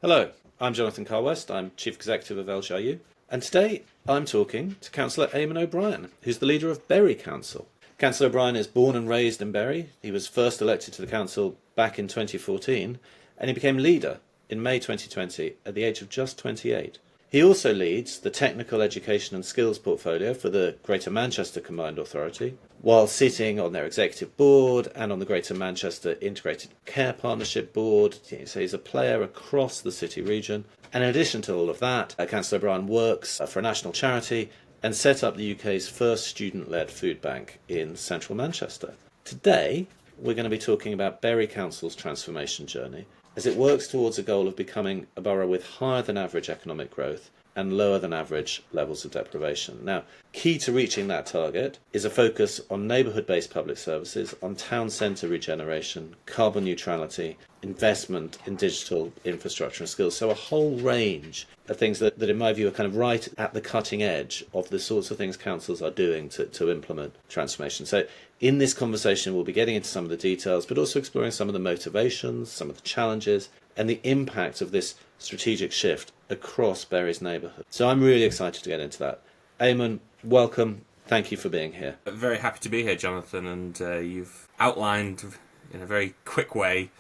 Hello, I'm Jonathan Carr-West, I'm Chief Executive of LGIU, and today I'm talking to Councillor Eamonn O'Brien, who's the leader of Bury Council. Councillor O'Brien is born and raised in Bury. He was first elected to the council back in 2014, and he became leader in May 2020 at the age of just 28. He also leads the Technical Education and Skills portfolio for the Greater Manchester Combined Authority, while sitting on their executive board and on the Greater Manchester Integrated Care Partnership Board. So he's a player across the city region. And in addition to all of that, Councillor O'Brien works for a national charity and set up the UK's first student-led food bank in central Manchester. Today, we're going to be talking about Bury Council's transformation journey as it works towards a goal of becoming a borough with higher than average economic growth and lower than average levels of deprivation. Now, key to reaching that target is a focus on neighbourhood-based public services, on town centre regeneration, carbon neutrality, investment in digital infrastructure and skills. So a whole range of things that in my view are kind of right at the cutting edge of the sorts of things councils are doing to implement transformation. So in this conversation, we'll be getting into some of the details, but also exploring some of the motivations, some of the challenges, and the impact of this strategic shift across Bury's neighbourhood. So I'm really excited to get into that. Eamonn, welcome. Thank you for being here. Very happy to be here, Jonathan, and you've outlined in a very quick way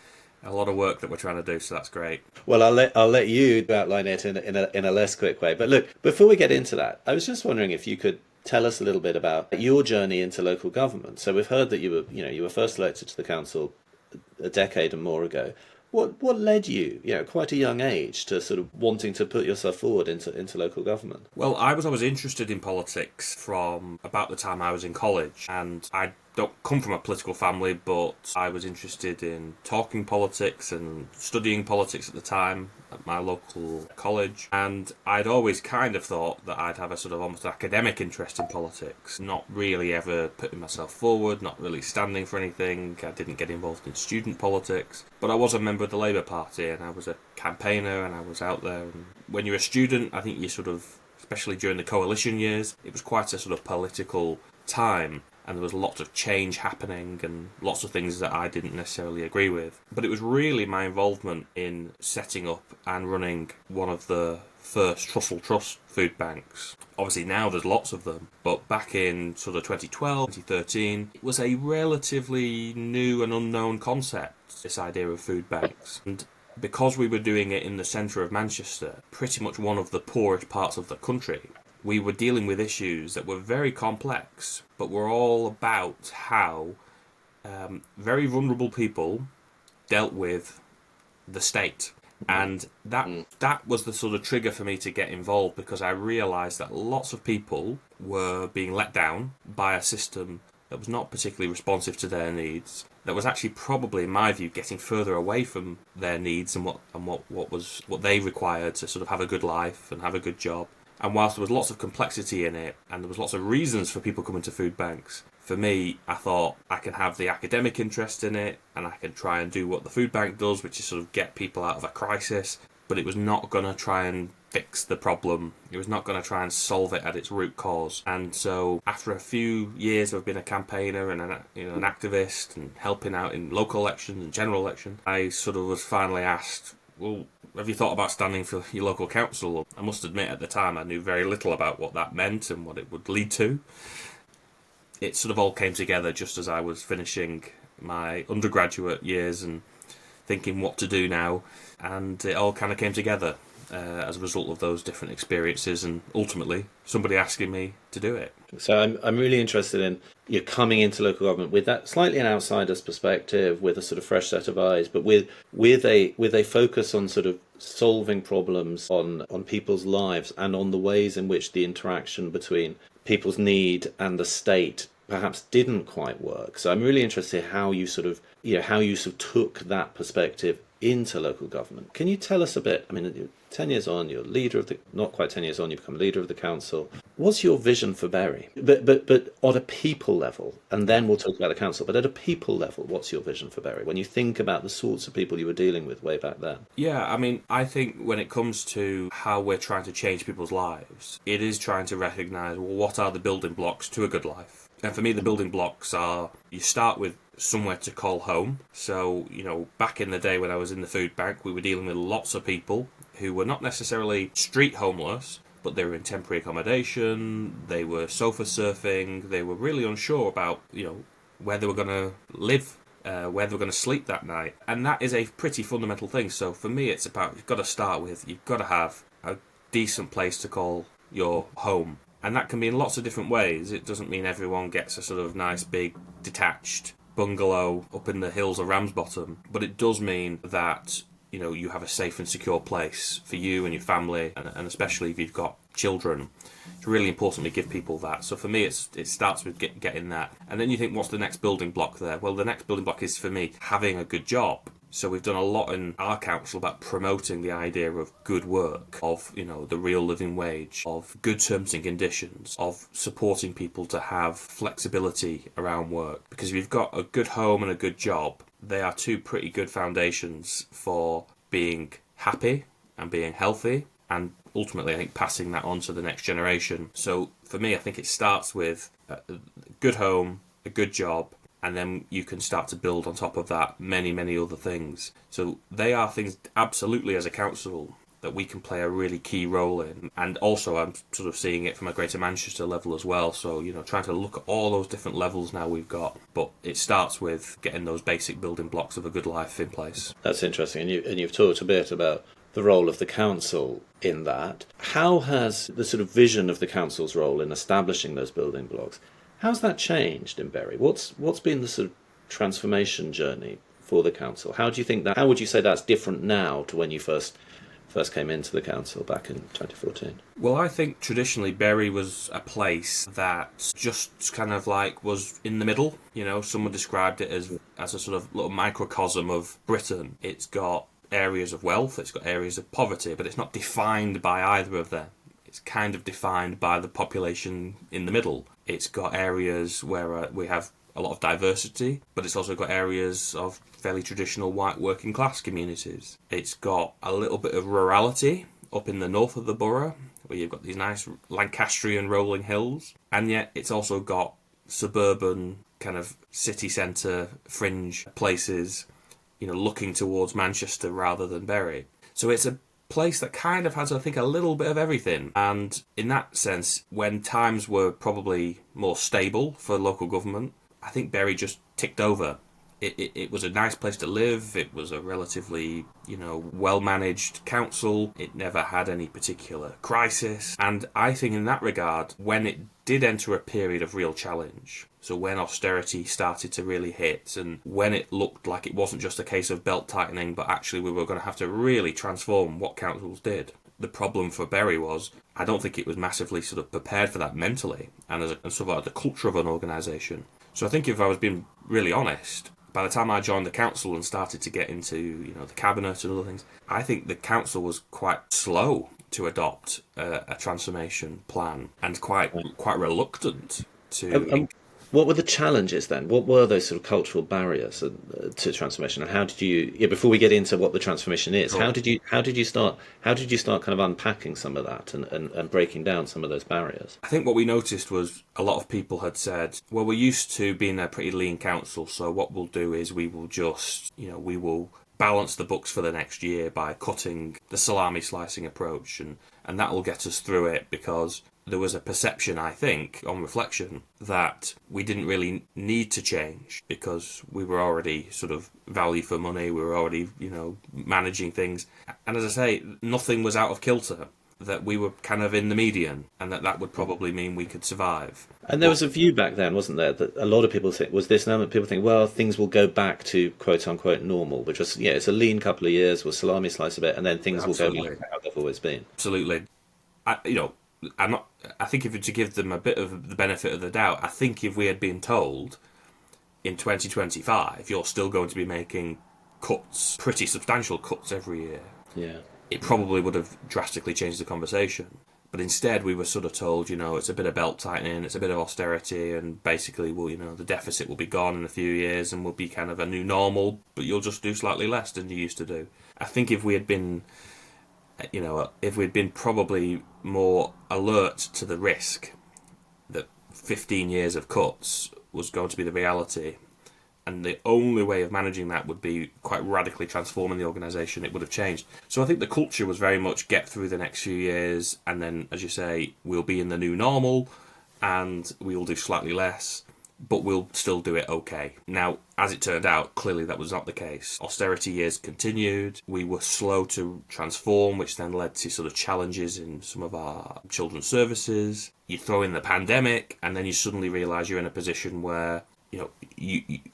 a lot of work that we're trying to do, so that's great. Well, I'll let you outline it in a less quick way. But look, before we get into that, I was just wondering if you could tell us a little bit about your journey into local government. So we've heard that you were first elected to the council a decade and more ago. What led you, quite a young age, to sort of wanting to put yourself forward into local government? Well, I was always interested in politics from about the time I was in college, and I don't come from a political family, but I was interested in talking politics and studying politics at the time at my local college, and I'd always kind of thought that I'd have a sort of almost academic interest in politics, not really ever putting myself forward, not really standing for anything. I didn't get involved in student politics, but I was a member of the Labour Party and I was a campaigner and I was out there. And when you're a student, I think you sort of, especially during the coalition years, it was quite a sort of political time. And there was lots of change happening and lots of things that I didn't necessarily agree with. But it was really my involvement in setting up and running one of the first Trussell Trust food banks. Obviously now there's lots of them, but back in sort of 2012, 2013, it was a relatively new and unknown concept, this idea of food banks. And because we were doing it in the centre of Manchester, pretty much one of the poorest parts of the country, we were dealing with issues that were very complex, but were all about how very vulnerable people dealt with the state. And that was the sort of trigger for me to get involved, because I realised that lots of people were being let down by a system that was not particularly responsive to their needs, that was actually probably, in my view, getting further away from their needs and what they required to sort of have a good life and have a good job. And whilst there was lots of complexity in it, and there was lots of reasons for people coming to food banks, for me, I thought I can have the academic interest in it, and I can try and do what the food bank does, which is sort of get people out of a crisis, but it was not going to try and fix the problem. It was not going to try and solve it at its root cause. And so after a few years of being a campaigner and an activist and helping out in local elections and general election, I sort of was finally asked, well, have you thought about standing for your local council? I must admit at the time I knew very little about what that meant and what it would lead to. It sort of all came together just as I was finishing my undergraduate years and thinking what to do now, and it all kind of came together as a result of those different experiences and ultimately somebody asking me to do it. So I'm really interested in you coming into local government with that slightly an outsider's perspective, with a sort of fresh set of eyes, but with a focus on sort of solving problems on people's lives and on the ways in which the interaction between people's need and the state perhaps didn't quite work. So I'm really interested in how you sort of took that perspective into local government. Can you tell us a bit? I mean, 10 years on, you're leader of the, not quite 10 years on, you become leader of the council. What's your vision for Bury? But on a people level, and then we'll talk about the council, but at a people level, what's your vision for Bury when you think about the sorts of people you were dealing with way back then? Yeah, I mean, I think when it comes to how we're trying to change people's lives, it is trying to recognise, well, what are the building blocks to a good life? And for me, the building blocks are, you start with somewhere to call home. So, back in the day when I was in the food bank, we were dealing with lots of people who were not necessarily street homeless, but they were in temporary accommodation, they were sofa surfing, they were really unsure about, where they were going to live, where they were going to sleep that night. And that is a pretty fundamental thing. So for me, it's about, you've got to start with, you've got to have a decent place to call your home. And that can be in lots of different ways. It doesn't mean everyone gets a sort of nice, big, detached bungalow up in the hills of Ramsbottom, but it does mean that you have a safe and secure place for you and your family, and especially if you've got children. It's really important to give people that. So for me, it starts with getting that. And then you think, what's the next building block there? Well, the next building block is, for me, having a good job. So we've done a lot in our council about promoting the idea of good work, of, the real living wage, of good terms and conditions, of supporting people to have flexibility around work. Because if you've got a good home and a good job, they are two pretty good foundations for being happy and being healthy, and ultimately, I think, passing that on to the next generation. So for me, I think it starts with a good home, a good job, and then you can start to build on top of that many, many other things. So they are things, absolutely, as a council, that we can play a really key role in. And also, I'm sort of seeing it from a Greater Manchester level as well. So, trying to look at all those different levels now we've got. But it starts with getting those basic building blocks of a good life in place. That's interesting. And you've talked a bit about the role of the council in that. How has the sort of vision of the council's role in establishing those building blocks, how's that changed in Bury? What's been the sort of transformation journey for the council? How would you say that's different now to when you first came into the council back in 2014? Well, I think traditionally Bury was a place that just kind of was in the middle. Someone described it as a sort of little microcosm of Britain. It's got areas of wealth, it's got areas of poverty, but it's not defined by either of them. It's kind of defined by the population in the middle. It's got areas where we have a lot of diversity, but it's also got areas of fairly traditional white working class communities. It's got a little bit of rurality up in the north of the borough, where you've got these nice Lancastrian rolling hills, and yet it's also got suburban kind of city centre fringe places, looking towards Manchester rather than Bury. So it's a place that kind of has, I think, a little bit of everything. And in that sense, when times were probably more stable for local government, I think Bury just ticked over. It was a nice place to live. It was a relatively, well-managed council. It never had any particular crisis. And I think in that regard, when it did enter a period of real challenge, so when austerity started to really hit, and when it looked like it wasn't just a case of belt tightening, but actually we were going to have to really transform what councils did. The problem for Bury was, I don't think it was massively sort of prepared for that mentally, and sort of the culture of an organisation. So I think if I was being really honest, by the time I joined the council and started to get into, the cabinet and other things, I think the council was quite slow to adopt a transformation plan, and quite reluctant to. What were the challenges then? What were those sort of cultural barriers to transformation? And how did you, before we get into what the transformation is, Sure. how did you start kind of unpacking some of that and breaking down some of those barriers? I think what we noticed was a lot of people had said, well, we're used to being a pretty lean council, so what we'll do is we will just, we will balance the books for the next year by cutting the salami slicing approach, and that will get us through it, because there was a perception, I think, on reflection, that we didn't really need to change because we were already sort of value for money, we were already, managing things. And as I say, nothing was out of kilter, that we were kind of in the median, and that would probably mean we could survive. And there was a view back then, wasn't there, that a lot of people think, was this now that people think, well, things will go back to quote-unquote normal, which was, it's a lean couple of years, we'll salami slice a bit, and then things will go back to how they've always been. Absolutely. I think if to give them a bit of the benefit of the doubt, I think if we had been told in 2025 you're still going to be making cuts, pretty substantial cuts every year, it probably would have drastically changed the conversation. But instead we were sort of told, it's a bit of belt tightening, it's a bit of austerity, and basically, well, the deficit will be gone in a few years and will be kind of a new normal, but you'll just do slightly less than you used to do. I think if we had been if we'd been probably more alert to the risk that 15 years of cuts was going to be the reality. And the only way of managing that would be quite radically transforming the organisation. It would have changed. So I think the culture was very much get through the next few years, and then, as you say, we'll be in the new normal, and we'll do slightly less, but we'll still do it okay. Now, as it turned out, clearly that was not the case. Austerity years continued. We were slow to transform, which then led to sort of challenges in some of our children's services. You throw in the pandemic, and then you suddenly realise you're in a position where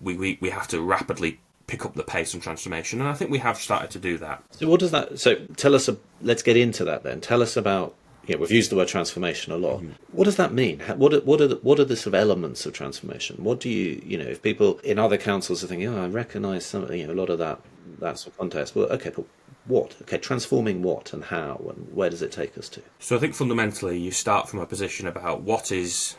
we have to rapidly pick up the pace and transformation, and I think we have started to do that. So what does that? So tell us. Let's get into that then. Tell us about. We've used the word transformation a lot. Mm-hmm. What does that mean? What are the sort of elements of transformation? What do if people in other councils are thinking, I recognise some, a lot of that sort of context. Well, okay, but what? Okay, transforming what and how and where does it take us to? So I think fundamentally you start from a position about what is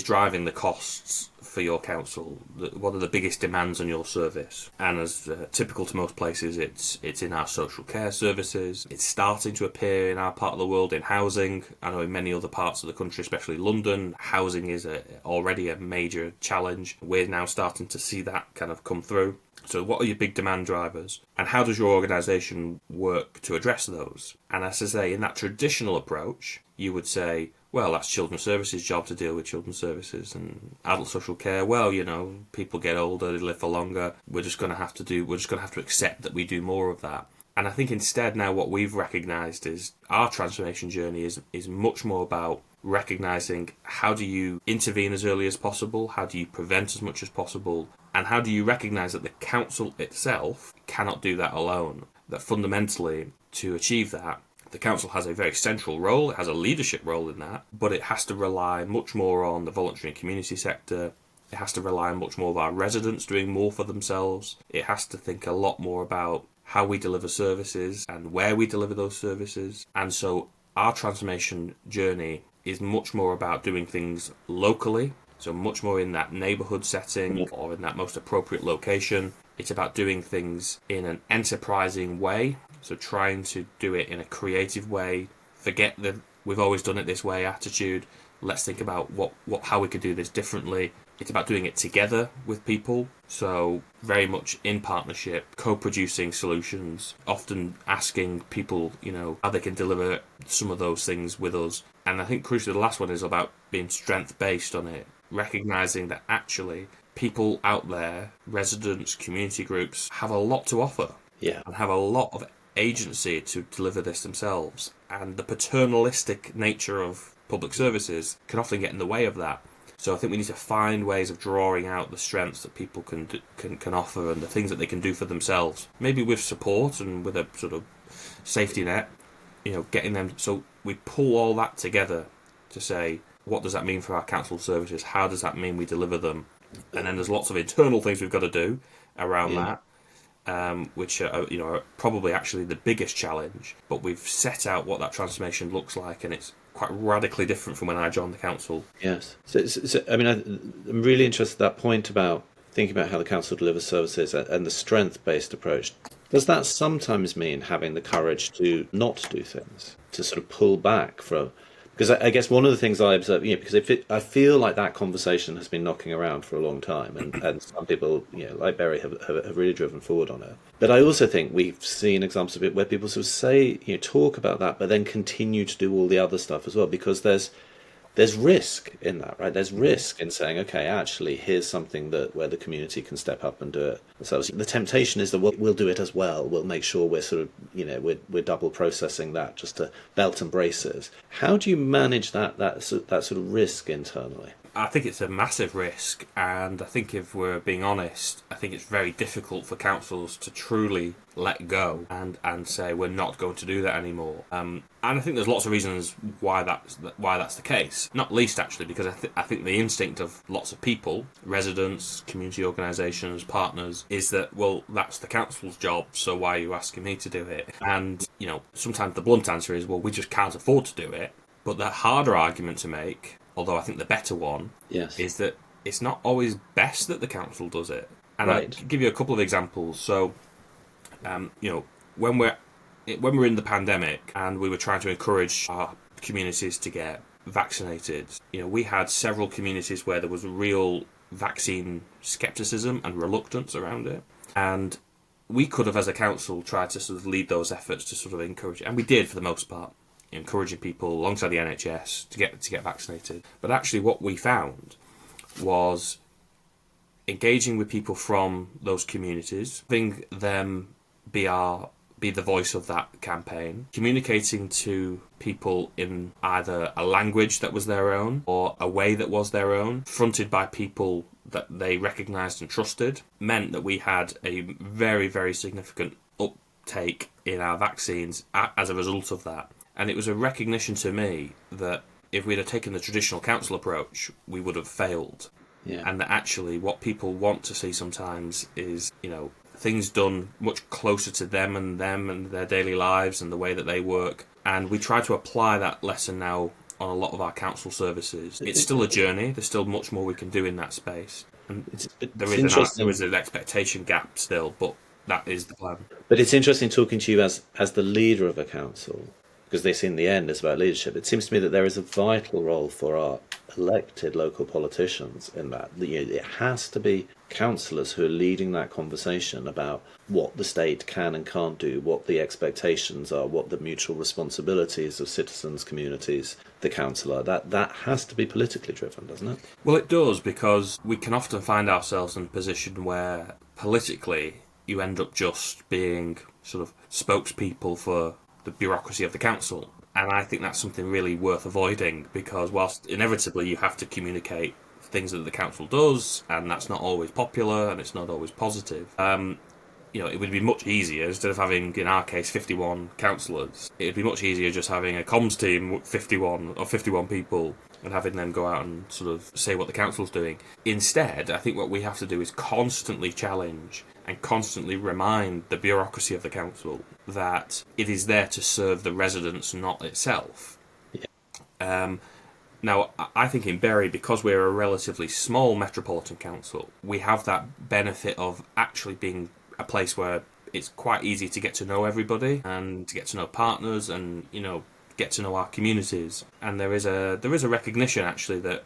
driving the costs for your council? What are the biggest demands on your service? And as typical to most places, it's in our social care services. It's starting to appear in our part of the world in housing. I know in many other parts of the country, especially London, housing is already a major challenge. We're now starting to see that kind of come through. So what are your big demand drivers? And how does your organisation work to address those? And as I say, in that traditional approach, you would say, well, that's children's services' job to deal with children's services, and adult social care. Well, people get older, they live for longer. We're just going to have to accept that we do more of that. And I think instead now what we've recognised is our transformation journey is much more about recognising how do you intervene as early as possible, how do you prevent as much as possible, and how do you recognise that the council itself cannot do that alone. That fundamentally, to achieve that, the council has a very central role, it has a leadership role in that, but it has to rely much more on the voluntary and community sector. It has to rely on much more of our residents doing more for themselves. It has to think a lot more about how we deliver services and where we deliver those services. And so our transformation journey is much more about doing things locally, so much more in that neighbourhood setting or in that most appropriate location. It's about doing things in an enterprising way, so trying to do it in a creative way. Forget the we've always done it this way attitude. Let's think about how we could do this differently. It's about doing it together with people, so very much in partnership, co-producing solutions, often asking people, how they can deliver some of those things with us. And I think crucially the last one is about being strength-based on it, recognising that actually people out there, residents, community groups, have a lot to offer. Yeah. And have a lot of agency to deliver this themselves. And the paternalistic nature of public services can often get in the way of that. So I think we need to find ways of drawing out the strengths that people can offer and the things that they can do for themselves. Maybe with support and with a sort of safety net, getting them. So we pull all that together to say, what does that mean for our council services? How does that mean we deliver them? And then there's lots of internal things we've got to do around that. Which are probably actually the biggest challenge, but we've set out what that transformation looks like, and it's quite radically different from when I joined the council. Yes. So I'm really interested in that point about thinking about how the council delivers services and the strength-based approach. Does that sometimes mean having the courage to not do things, to sort of pull back from? Because I guess one of the things I observe, because I feel like that conversation has been knocking around for a long time, and some people, like Barry, have really driven forward on it. But I also think we've seen examples of it where people sort of say, talk about that, but then continue to do all the other stuff as well, because there's risk in that, right? There's risk in saying, okay, actually, here's something where the community can step up and do it. So the temptation is that we'll do it as well. We'll make sure we're sort of, we're double processing that just to belt and braces. How do you manage that sort of risk internally? I think it's a massive risk, and I think if we're being honest, I think it's very difficult for councils to truly let go and say we're not going to do that anymore. And I think there's lots of reasons why that's the case. Not least actually because I think the instinct of lots of people, residents, community organisations, partners, is that that's the council's job. So why are you asking me to do it? And sometimes the blunt answer is we just can't afford to do it. But the harder argument to make, although I think the better one, is that it's not always best that the council does it. And right. I'll give you a couple of examples. So, when we're in the pandemic and we were trying to encourage our communities to get vaccinated, we had several communities where there was real vaccine scepticism and reluctance around it. And we could have, as a council, tried to sort of lead those efforts to sort of encourage it. And we did, for the most part, encouraging people alongside the NHS to get vaccinated. But actually what we found was engaging with people from those communities, having them be the voice of that campaign, communicating to people in either a language that was their own or a way that was their own, fronted by people that they recognised and trusted, meant that we had a very, very significant uptake in our vaccines as a result of that. And it was a recognition to me that if we'd have taken the traditional council approach, we would have failed. Yeah. And that actually what people want to see sometimes is, things done much closer to them and their daily lives and the way that they work. And we try to apply that lesson now on a lot of our council services. It's still a journey. There's still much more we can do in that space. And there is an expectation gap still, but that is the plan. But it's interesting talking to you as the leader of a council, because this in the end is about leadership. It seems to me that there is a vital role for our elected local politicians in that. It has to be councillors who are leading that conversation about what the state can and can't do, what the expectations are, what the mutual responsibilities of citizens, communities, the council are. That has to be politically driven, doesn't it? Well, it does, because we can often find ourselves in a position where politically you end up just being sort of spokespeople for the bureaucracy of the council. And I think that's something really worth avoiding, because whilst inevitably you have to communicate things that the council does, and that's not always popular and it's not always positive, it would be much easier, instead of having, in our case, 51 councillors, it would be much easier just having a comms team with 51 people and having them go out and sort of say what the council's doing. Instead, I think what we have to do is constantly challenge and constantly remind the bureaucracy of the council that it is there to serve the residents, not itself. Yeah. Now, I think in Bury, because we're a relatively small metropolitan council, we have that benefit of actually being a place where it's quite easy to get to know everybody and to get to know partners and, get to know our communities. And there is a recognition, actually, that,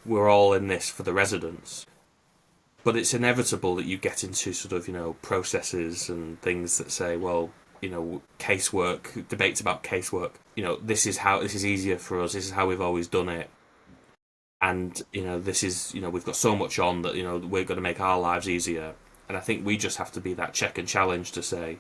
we're all in this for the residents. But it's inevitable that you get into sort of, processes and things that say, well, casework, debates about casework. This is easier for us. This is how we've always done it. And, this is, we've got so much on that, we're going to make our lives easier. And I think we just have to be that check and challenge to say,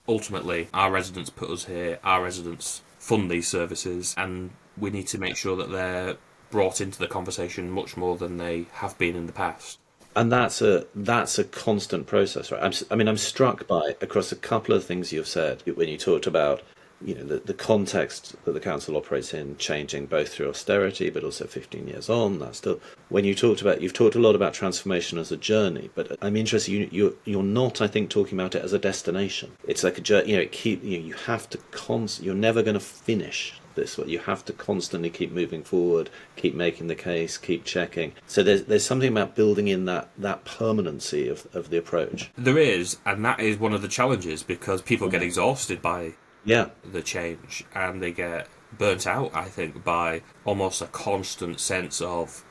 ultimately, our residents put us here, our residents fund these services, and we need to make sure that they're brought into the conversation much more than they have been in the past. And that's a constant process, right? I'm struck by, across a couple of things you've said, when you talked about, the context that the council operates in changing both through austerity, but also 15 years on. That's still, when you've talked a lot about transformation as a journey, but I'm interested. You're not, I think, talking about it as a destination. It's like a journey. You have to you're never going to finish this. You have to constantly keep moving forward, keep making the case, keep checking. So there's something about building in that permanency of the approach. There is, and that is one of the challenges, because people get exhausted by the change, and they get burnt out, I think, by almost a constant sense of,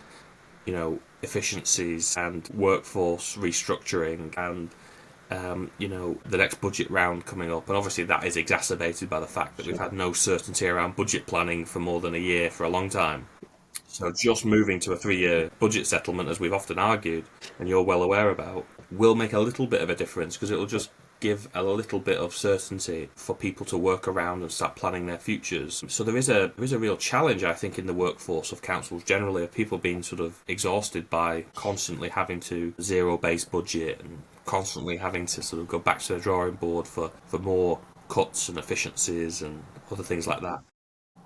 efficiencies and workforce restructuring and, the next budget round coming up. And obviously that is exacerbated by the fact that we've had no certainty around budget planning for more than a year for a long time. So just moving to a 3-year budget settlement, as we've often argued, and you're well aware about, will make a little bit of a difference, because it'll just give a little bit of certainty for people to work around and start planning their futures. So there is a real challenge, I think, in the workforce of councils generally, of people being sort of exhausted by constantly having to zero-based budget and constantly having to sort of go back to the drawing board for more cuts and efficiencies and other things like that.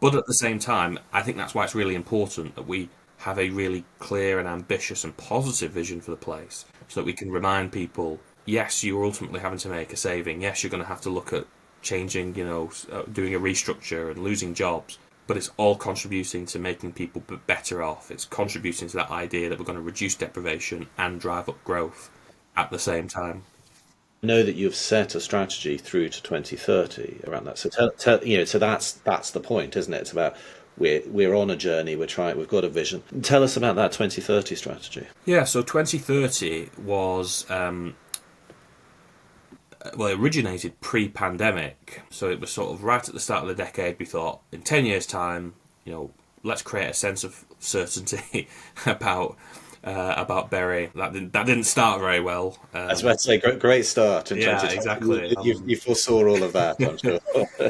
But at the same time, I think that's why it's really important that we have a really clear and ambitious and positive vision for the place, so that we can remind people, yes, you're ultimately having to make a saving. Yes, you're going to have to look at changing, doing a restructure and losing jobs. But it's all contributing to making people better off. It's contributing to that idea that we're going to reduce deprivation and drive up growth at the same time. I know that you've set a strategy through to 2030 around that. So so that's the point, isn't it? It's about we're on a journey. We've got a vision. Tell us about that 2030 strategy. Yeah, so 2030 was well, it originated pre-pandemic, so it was sort of right at the start of the decade. We thought, in 10 years' time, let's create a sense of certainty about Bury. That didn't start very well. I was about to say, great start in Yeah, 2020. exactly. You foresaw all of that, I'm sure.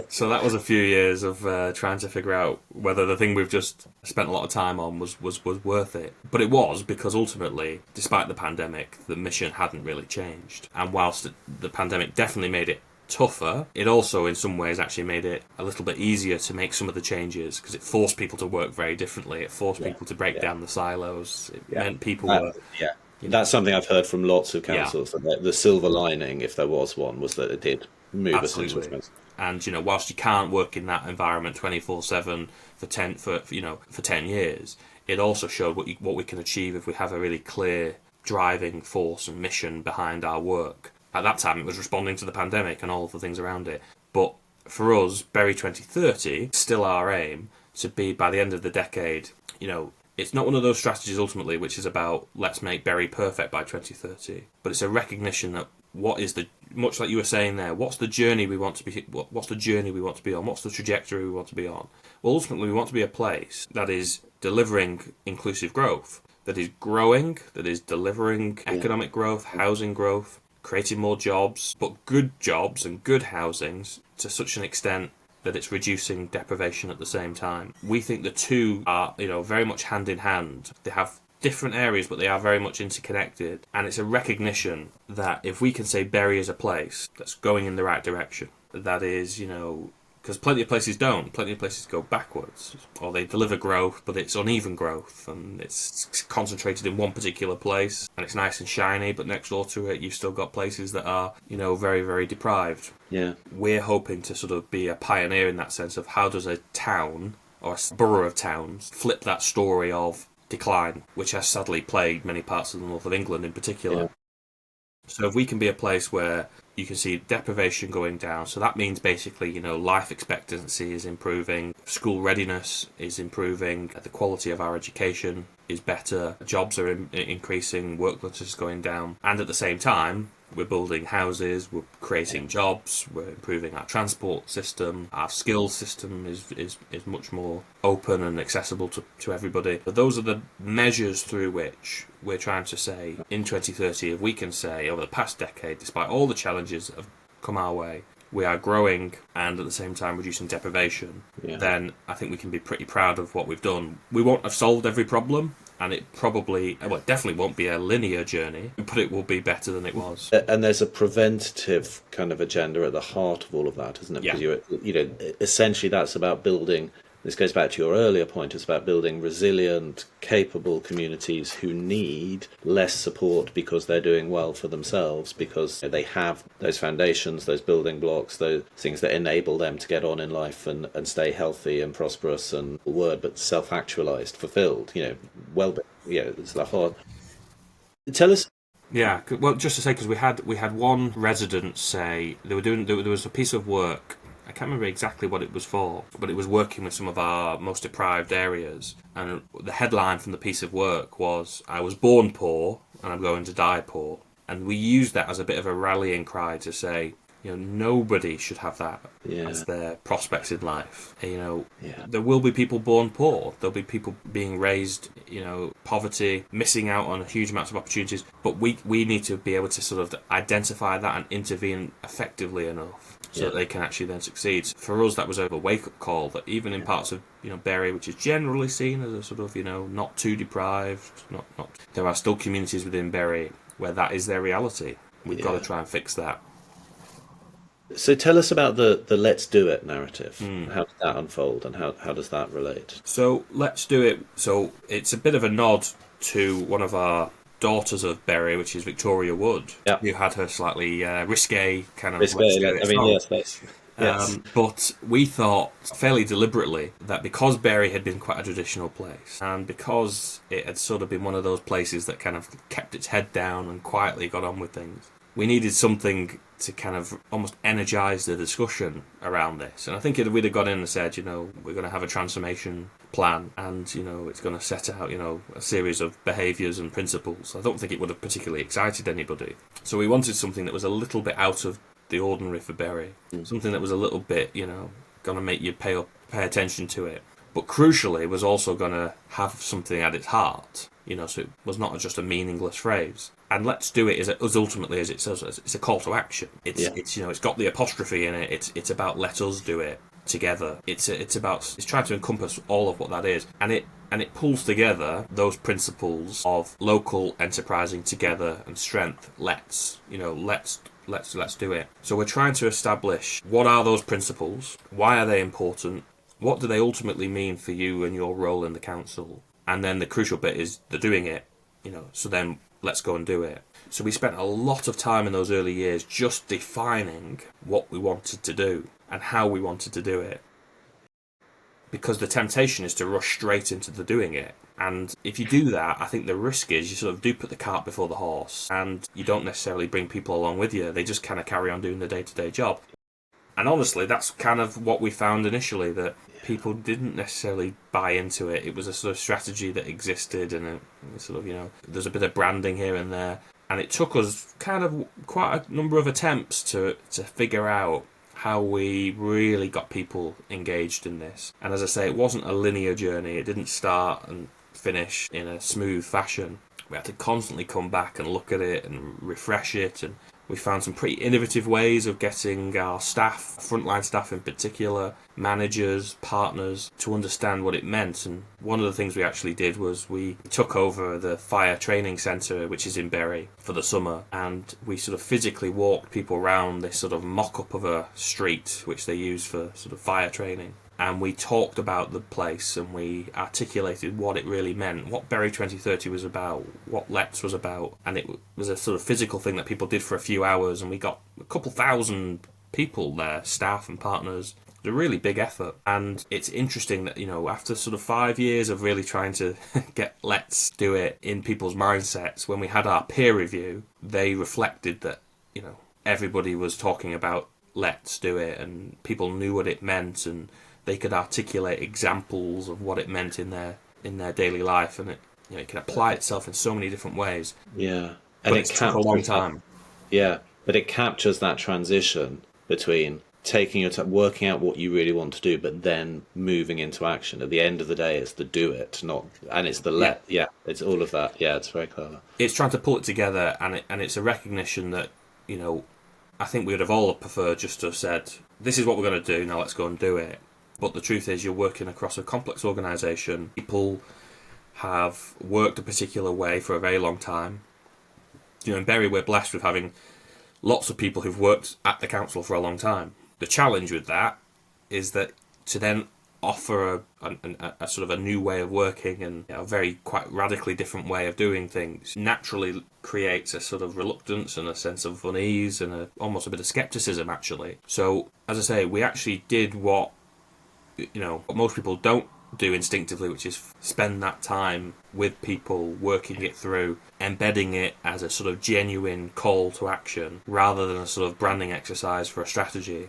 So that was a few years of trying to figure out whether the thing we've just spent a lot of time on was worth it. But it was, because ultimately, despite the pandemic, the mission hadn't really changed. And whilst the pandemic definitely made it tougher, it also in some ways actually made it a little bit easier to make some of the changes, because it forced people to work very differently. It forced people to break down the silos. It meant people were... That's something I've heard from lots of councils, that the silver lining, if there was one, was that it did move us into a space. And whilst you can't work in that environment 24/7 for 10 years, it also showed what we can achieve if we have a really clear driving force and mission behind our work. At that time, it was responding to the pandemic and all of the things around it. But for us, Bury 2030 is still our aim to be, by the end of the decade, it's not one of those strategies ultimately which is about let's make Bury perfect by 2030, but it's a recognition that much like you were saying there, what's the journey we want to be on, what's the trajectory we want to be on. Well, ultimately we want to be a place that is delivering inclusive growth, that is growing, that is delivering economic growth, housing growth, creating more jobs, but good jobs and good housings to such an extent that it's reducing deprivation at the same time. We think the two are, very much hand in hand. They have different areas, but they are very much interconnected. And it's a recognition that if we can say Bury is a place that's going in the right direction, that is, because plenty of places don't. Plenty of places go backwards, or they deliver growth, but it's uneven growth, and it's concentrated in one particular place, and it's nice and shiny, but next door to it, you've still got places that are, very, very deprived. Yeah. We're hoping to sort of be a pioneer in that sense of how does a town, or a borough of towns, flip that story of decline, which has sadly plagued many parts of the north of England in particular. Yeah. So if we can be a place where you can see deprivation going down, so that means basically, life expectancy is improving, school readiness is improving, the quality of our education is better, jobs are increasing, workload is going down, and at the same time, we're building houses, we're creating jobs, we're improving our transport system, our skills system is much more open and accessible to everybody. But those are the measures through which we're trying to say, in 2030, if we can say, over the past decade, despite all the challenges that have come our way, we are growing and at the same time reducing deprivation, then I think we can be pretty proud of what we've done. We won't have solved every problem, and it definitely won't be a linear journey, but it will be better than it was. And there's a preventative kind of agenda at the heart of all of that, isn't it? Yeah. Because essentially that's about building. This goes back to your earlier point. It's about building resilient, capable communities who need less support because they're doing well for themselves, because they have those foundations, those building blocks, those things that enable them to get on in life and stay healthy and prosperous and but self-actualized, fulfilled. Well-being. It's the hard. Tell us. Yeah, well, just to say, because we had one resident say there was a piece of work. I can't remember exactly what it was for, but it was working with some of our most deprived areas. And the headline from the piece of work was, "I was born poor and I'm going to die poor." And we used that as a bit of a rallying cry to say, nobody should have that as their prospects in life. There will be people born poor. There'll be people being raised, poverty, missing out on huge amounts of opportunities. But we need to be able to sort of identify that and intervene effectively enough so that they can actually then succeed. For us, that was a wake-up call that even in parts of Bury, which is generally seen as a sort of not too deprived, not there are still communities within Bury where that is their reality. We've got to try and fix that. So tell us about the Let's Do It narrative. How did that unfold, and how does that relate? So Let's Do It. So it's a bit of a nod to one of our daughters of Bury, which is Victoria Wood, who had her slightly risque kind of. Yes. But we thought fairly deliberately that because Bury had been quite a traditional place, and because it had sort of been one of those places that kind of kept its head down and quietly got on with things, we needed something to kind of almost energise the discussion around this. And I think if we'd have gone in and said, we're going to have a transformation plan and, it's going to set out, a series of behaviours and principles, I don't think it would have particularly excited anybody. So we wanted something that was a little bit out of the ordinary for Bury, something that was a little bit, going to make you pay attention to it. But crucially, was also going to have something at its heart, so it was not just a meaningless phrase. And let's do it as ultimately as it says. It's a call to action. It's got the apostrophe in it. It's about let us do it together. It's trying to encompass all of what that is, and it pulls together those principles of local enterprising together and strength. Let's do it. So we're trying to establish what are those principles, why are they important, what do they ultimately mean for you and your role in the council, and then the crucial bit is the doing it. So then let's go and do it. So we spent a lot of time in those early years just defining what we wanted to do and how we wanted to do it. Because the temptation is to rush straight into the doing it. And if you do that, I think the risk is you sort of do put the cart before the horse, and you don't necessarily bring people along with you. They just kind of carry on doing the day-to-day job. And honestly, that's kind of what we found initially, that people didn't necessarily buy into it. It was a sort of strategy that existed, and there's a bit of branding here and there. And it took us kind of quite a number of attempts to figure out how we really got people engaged in this. And as I say, it wasn't a linear journey. It didn't start and finish in a smooth fashion. We had to constantly come back and look at it and refresh it, and we found some pretty innovative ways of getting our staff, frontline staff in particular, managers, partners, to understand what it meant. And one of the things we actually did was we took over the fire training centre, which is in Bury, for the summer, and we sort of physically walked people around this sort of mock-up of a street, which they use for sort of fire training. And we talked about the place, and we articulated what it really meant, what Bury 2030 was about, what Let's was about. And it was a sort of physical thing that people did for a few hours, and we got a couple thousand people there, staff and partners. It was a really big effort. And it's interesting that, after sort of 5 years of really trying to get Let's do it in people's mindsets, when we had our peer review, they reflected that, everybody was talking about Let's do it, and people knew what it meant, and they could articulate examples of what it meant in their daily life, and it can apply itself in so many different ways. Yeah, and it took a long time. But it captures that transition between taking your time, working out what you really want to do, but then moving into action. At the end of the day, it's the do it, and it's the it's all of that. Yeah, it's very clever. It's trying to pull it together, and it's a recognition that I think we would have all preferred just to have said, this is what we're going to do, now let's go and do it. But the truth is, you're working across a complex organisation. People have worked a particular way for a very long time. In Bury, we're blessed with having lots of people who've worked at the council for a long time. The challenge with that is that to then offer a sort of a new way of working and a very quite radically different way of doing things naturally creates a sort of reluctance and a sense of unease and almost a bit of scepticism, actually. So, as I say, we actually did what most people don't do instinctively, which is spend that time with people, working it through, embedding it as a sort of genuine call to action rather than a sort of branding exercise for a strategy.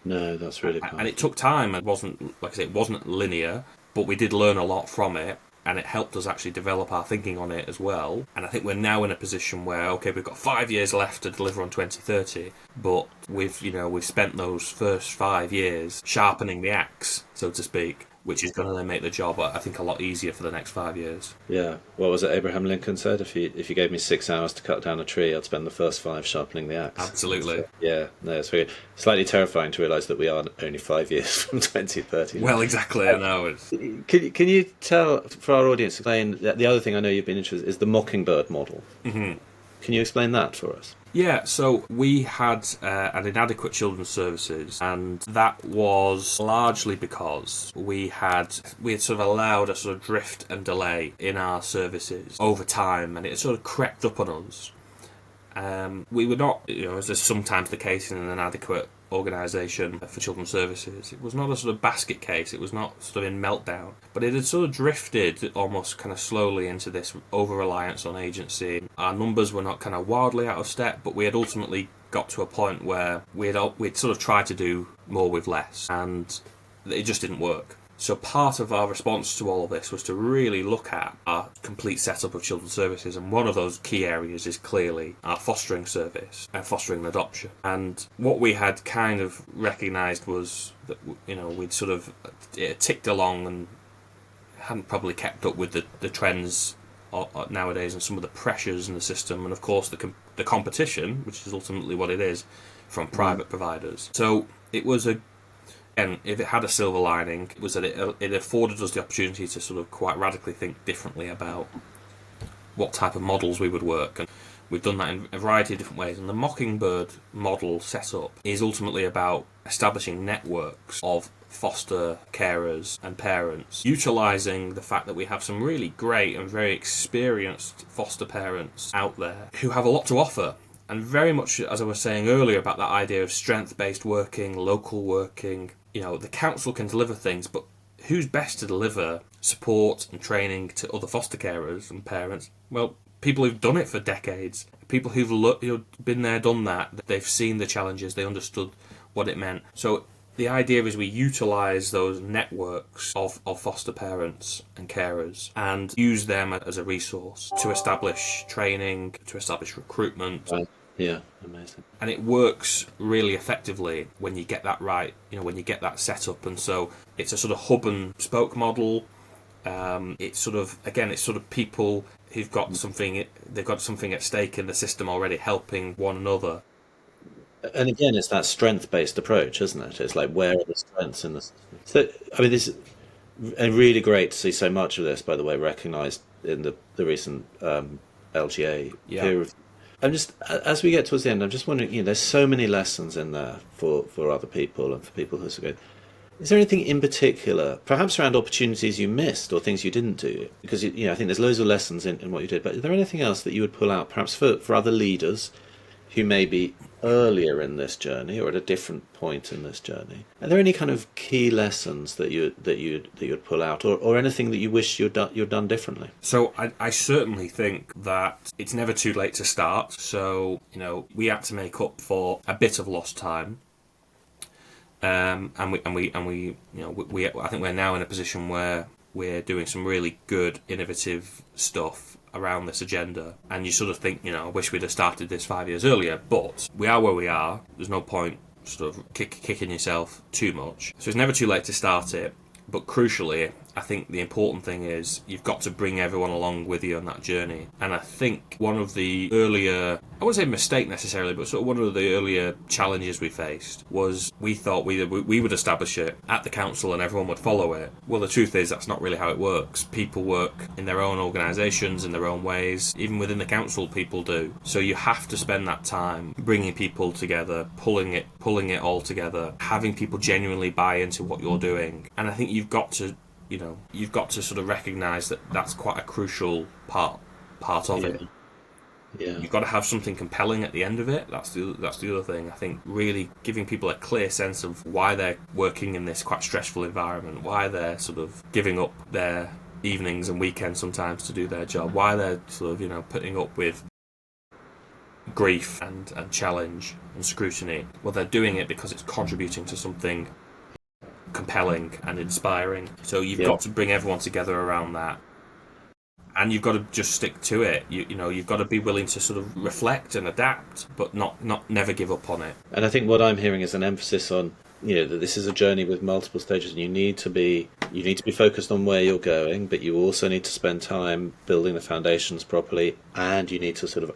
No, that's really powerful. And it took time. It wasn't, like I say, it wasn't linear, but we did learn a lot from it, and it helped us actually develop our thinking on it as well. And I think we're now in a position where, okay, we've got 5 years left to deliver on 2030, but we've spent those first 5 years sharpening the axe, so to speak, which is going to then make the job, I think, a lot easier for the next 5 years. Yeah. What was it Abraham Lincoln said? If you gave me 6 hours to cut down a tree, I'd spend the first 5 sharpening the axe. Absolutely. So, yeah. No, it's very slightly terrifying to realise that we are only 5 years from 2030. Well, exactly. I know. Can you tell, for our audience, explain the other thing I know you've been interested in is the Mockingbird Model. Mm-hmm. Can you explain that for us? Yeah, so we had an inadequate children's services, and that was largely because we had sort of allowed a sort of drift and delay in our services over time, and it sort of crept up on us. We were not, as is sometimes the case in an inadequate organisation for children's services. It was not a sort of basket case, it was not sort of in meltdown, but it had sort of drifted almost kind of slowly into this over-reliance on agency. Our numbers were not kind of wildly out of step, but we had ultimately got to a point where we'd sort of tried to do more with less, and it just didn't work. So part of our response to all of this was to really look at our complete setup of children's services, and one of those key areas is clearly our fostering service and fostering and adoption. And what we had kind of recognised was that, you know, we'd sort of ticked along and hadn't probably kept up with the trends nowadays and some of the pressures in the system, and of course the competition, which is ultimately what it is, from private providers. So it was and if it had a silver lining, it was that it afforded us the opportunity to sort of quite radically think differently about what type of models we would work. And we've done that in a variety of different ways. And the Mockingbird model setup is ultimately about establishing networks of foster carers and parents, utilising the fact that we have some really great and very experienced foster parents out there who have a lot to offer. And very much, as I was saying earlier, about that idea of strength-based working, local working. You know, the council can deliver things, but who's best to deliver support and training to other foster carers and parents? Well, people who've done it for decades, people who've been there, done that. They've seen the challenges, they understood what it meant. So the idea is we utilise those networks of foster parents and carers and use them as a resource to establish training, to establish recruitment. Right. Yeah, amazing. And it works really effectively when you get that right, you know, when you get that set up. And so it's a sort of hub and spoke model. It's sort of people who've got something, they've got something at stake in the system already, helping one another. And again, it's that strength-based approach, isn't it? It's like, where are the strengths in the system? So, I mean, this is really great to see so much of this, by the way, recognised in the recent LGA peer review. I'm just, as we get towards the end, I'm just wondering, you know, there's so many lessons in there for other people and for people who are so good. Is there anything in particular, perhaps around opportunities you missed or things you didn't do? Because, you know, I think there's loads of lessons in what you did, but is there anything else that you would pull out, perhaps for other leaders who may be earlier in this journey or at a different point in this journey? Are there any kind of key lessons that you'd pull out, or anything that you wish you'd done differently? So I certainly think that it's never too late to start. So, you know, we had to make up for a bit of lost time. And we you know, I think we're now in a position where we're doing some really good, innovative stuff around this agenda, and you sort of think, you know, I wish we'd have started this 5 years earlier, but we are where we are. There's no point sort of kicking yourself too much. So it's never too late to start it, but crucially, I think the important thing is you've got to bring everyone along with you on that journey. And I think one of the earlier, I wouldn't say mistake necessarily, but sort of one of the earlier challenges we faced was we thought we would establish it at the council and everyone would follow it. Well, the truth is that's not really how it works. People work in their own organisations, in their own ways. Even within the council, people do. So you have to spend that time bringing people together, pulling it all together, having people genuinely buy into what you're doing. And I think you've got to sort of recognise that that's quite a crucial part of it. Yeah. You've got to have something compelling at the end of it. That's the other thing. I think really giving people a clear sense of why they're working in this quite stressful environment, why they're sort of giving up their evenings and weekends sometimes to do their job, why they're sort of, you know, putting up with grief and challenge and scrutiny. Well, they're doing it because it's contributing to something compelling and inspiring. So you've got to bring everyone together around that, and you've got to just stick to it. You know, you've got to be willing to sort of reflect and adapt, but not never give up on it. And I think what I'm hearing is an emphasis on, you know, that this is a journey with multiple stages, and you need to be focused on where you're going, but you also need to spend time building the foundations properly, and you need to sort of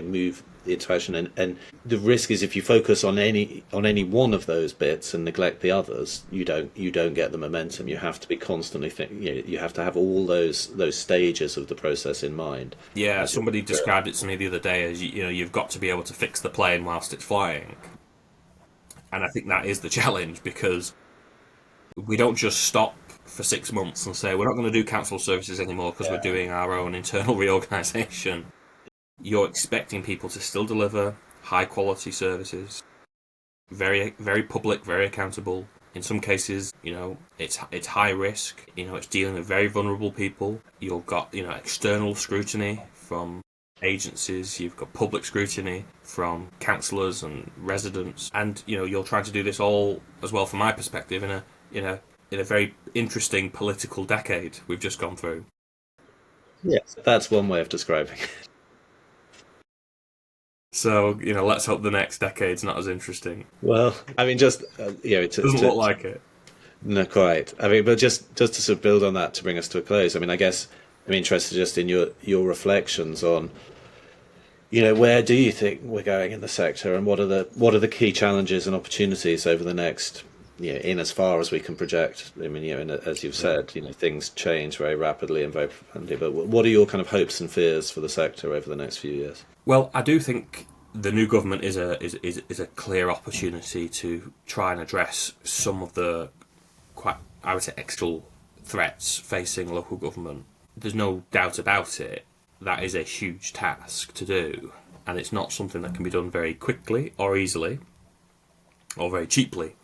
move into action. And the risk is if you focus on any one of those bits and neglect the others, you don't get the momentum. You have to be constantly you have to have all those stages of the process in mind. Yeah, somebody described it to me the other day as, you know, you've got to be able to fix the plane whilst it's flying. And I think that is the challenge, because we don't just stop for 6 months and say we're not going to do council services anymore because we're doing our own internal reorganisation. You're expecting people to still deliver high quality services, very, very public, very accountable. In some cases, it's high risk. It's dealing with very vulnerable people. You've got, external scrutiny from agencies. You've got public scrutiny from councillors and residents. And, you're trying to do this all as well, from my perspective, in a very interesting political decade we've just gone through. Yes, that's one way of describing it. So, let's hope the next decade's not as interesting. Well, I mean, just it doesn't look like it. No, quite. I mean, but just to sort of build on that to bring us to a close. I mean, I guess I'm interested just in your reflections on, where do you think we're going in the sector, and what are the key challenges and opportunities over the next, in as far as we can project. I mean, as you've said, things change very rapidly and very profoundly. But what are your kind of hopes and fears for the sector over the next few years? Well, I do think the new government is a clear opportunity to try and address some of the quite, I would say, external threats facing local government. There's no doubt about it. That is a huge task to do, and it's not something that can be done very quickly or easily or very cheaply,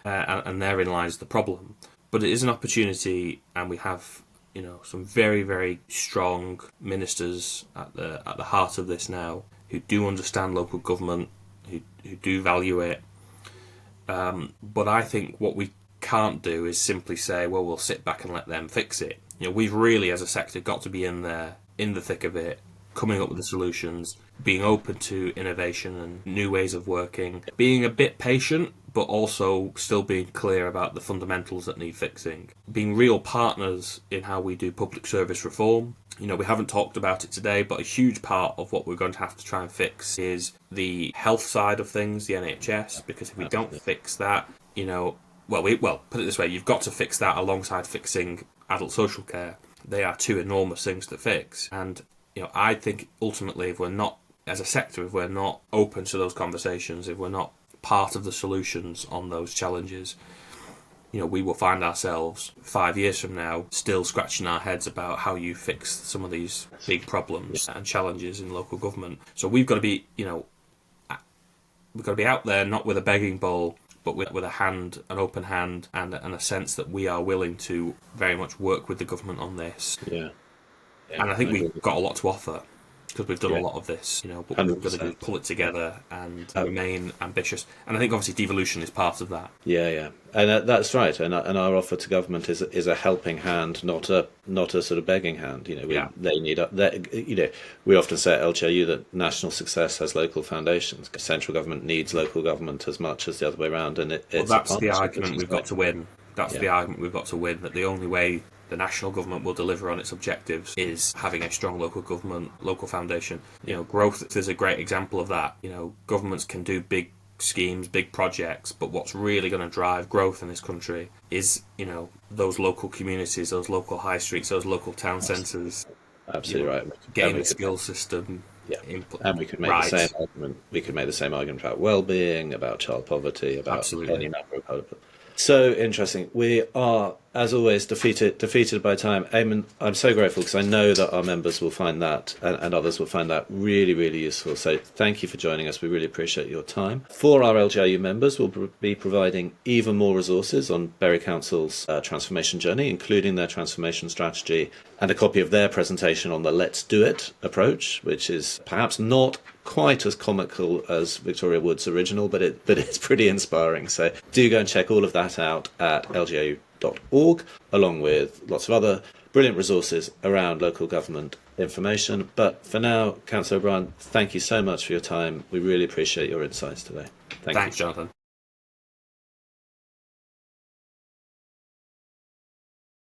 and therein lies the problem. But it is an opportunity, and we have some very, very strong ministers at the heart of this now, who do understand local government, who do value it. But I think what we can't do is simply say, well, we'll sit back and let them fix it. We've really, as a sector, got to be in there, in the thick of it, coming up with the solutions, being open to innovation and new ways of working, being a bit patient, but also still being clear about the fundamentals that need fixing, being real partners in how we do public service reform. We haven't talked about it today, but a huge part of what we're going to have to try and fix is the health side of things, the NHS, because if we don't fix that, put it this way, you've got to fix that alongside fixing adult social care. They are two enormous things to fix. And, I think ultimately, if we're not, as a sector, if we're not open to those conversations, if we're not part of the solutions on those challenges, we will find ourselves 5 years from now still scratching our heads about how you fix some of these big problems and challenges in local government. So we've got to be, we've got to be out there, not with a begging bowl, but with an open hand, and a sense that we are willing to very much work with the government on this. Yeah. And I think we've got a lot to offer, because we've done a lot of this, but we've got to pull it together and remain ambitious. And I think obviously devolution is part of that. Yeah, and that's right. And our offer to government is a helping hand, not a sort of begging hand. They need. We often say at LGRU that national success has local foundations. Central government needs local government as much as the other way around, and that's the argument we've got to win. That's the argument we've got to win. That the only way the national government will deliver on its objectives is having a strong local government, local foundation. Growth is a great example of that. Governments can do big schemes, big projects, but what's really going to drive growth in this country is, those local communities, those local high streets, those local town centres. Absolutely right. Getting the skills system. Yeah, and we could make the same argument. We could make the same argument about well-being, about child poverty, about any number of other. So interesting. We are, as always, defeated by time. Eamonn, I'm so grateful, because I know that our members will find that, and others will find that really, really useful. So thank you for joining us. We really appreciate your time. For our LGRU members, we'll be providing even more resources on Bury Council's transformation journey, including their transformation strategy and a copy of their presentation on the Let's Do It approach, which is perhaps not quite as comical as Victoria Wood's original, but it's pretty inspiring. So do go and check all of that out at lgru.org, along with lots of other brilliant resources around local government information. But for now, Councillor O'Brien, thank you so much for your time. We really appreciate your insights today. Thanks, Jonathan.